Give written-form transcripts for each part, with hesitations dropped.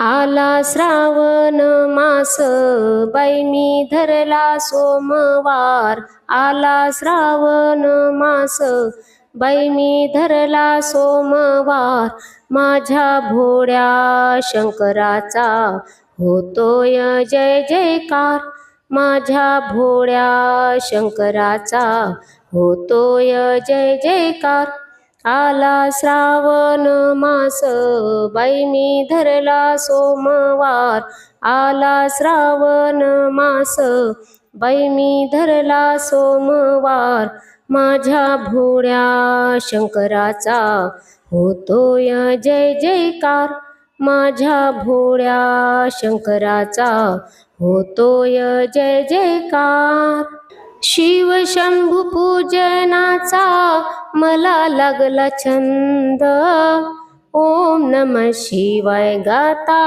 आला Shravan mass by मी धरला सोमवार. आला श्रावण मास बाई मी धरला सोमवार. माझ्या भोळ्या शंकराचा होतोय जय जयकार. माझ्या भोळ्या शंकराचा होतोय जय जयकार. आला श्रावण मास बाई मी धरला सोमवार. आला श्रावण मास बाई मी धरला सोमवार. माझ्या भोळ्या शंकराचा होतोय जय जयकार. माझ्या भोळ्या शंकराचा होतोय जय जयकार. शिव शंभू पूजनाचा मला लागला छंद. ओम नमः शिवाय गाता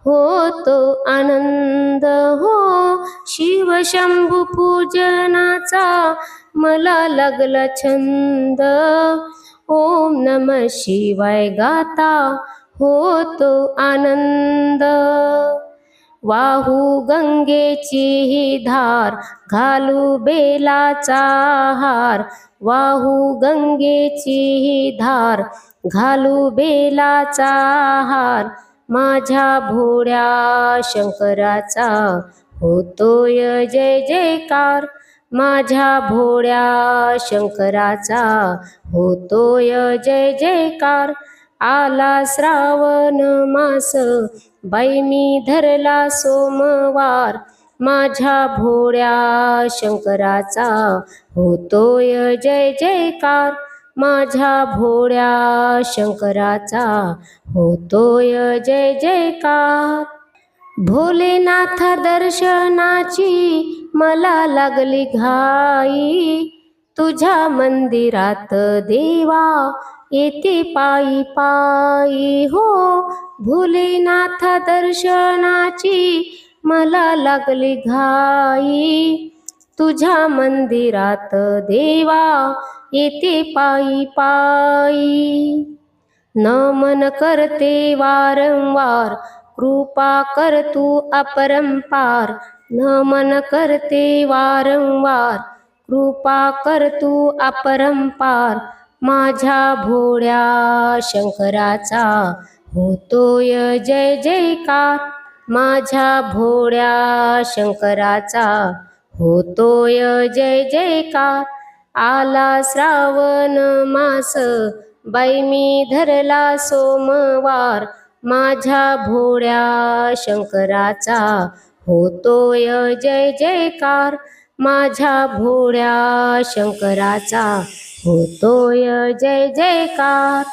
होतो आनंद हो. शिव शंभू पूजनाचा मला लागला छंद. ओम नमः शिवाय गाता होतो आनंद. वाहू गंगेची ही धार घालू बेलाचा हार. वाहू गंगेची ही धार घालू बेलाचा हार. माझ्या भोळ्या शंकराचा होतोय जय जयकार. माझ्या भोळ्या शंकराचा होतोय जय जयकार. आला श्रावण मास बाई मी धरला सोमवार. माझ्या भोळ्या शंकराचा होतोय जय जयकार. माझ्या भोळ्या शंकराचा होतोय जय जयकार. भोलेनाथ दर्शनाची मला लागली घाई. तुझ्या मंदिरात देवा येते पायी पायी हो. भोलेनाथ दर्शनाची मला लागली घाई. तुझ्या मंदिरात देवा येते पायी पायी. नमन करते वारंवार कृपा कर तू अपरंपार. नमन करते वारंवार कृपा कर तू अपरंपार. माझ्या भोळ्या शंकराचा होतोय जय जयकार. माझ्या भोळ्या शंकराचा होतोय जय जयकार. आला श्रावण मास बाई मी धरला सोमवार. माझ्या भोळ्या शंकराचा होतोय जय जयकार. माझ्या भोळ्या शंकराचा होतोय जय जयकार.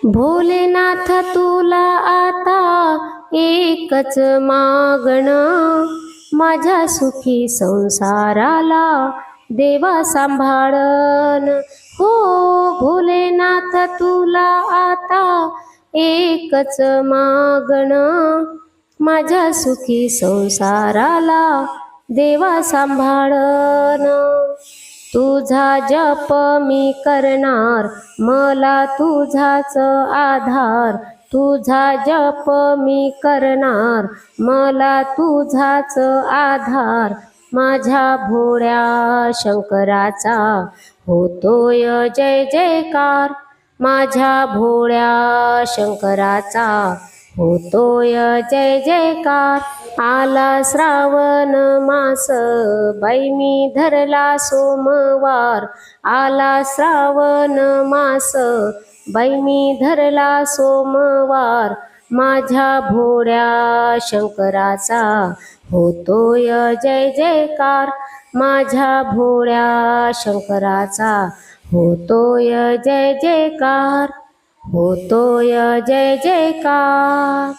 भोलेनाथ तुला आता एकच मागणं. माझ्या सुखी संसाराला देवा सांभाळन हो. भोलेनाथ तुला आता एकच मागणं. माझ्या सुखी संसाराला देवा सांभाळन. तुझा जप मी करणार मला तुझाच आधार. तुझा जप मी करणार मला तुझाच आधार. माझ्या भोळ्या शंकराचा होतोय जय जयकार. माझ्या भोळ्या शंकराचा होतोय जय जयकार. आला श्रावण मास बाई मी धरला सोमवार. आला श्रावण मास बाई मी धरला सोमवार. माझ्या भोळ्या शंकराचा होतोय जय जयकार. माझ्या भोळ्या शंकराचा होतोय जय जयकार. होतोय जय जयकार.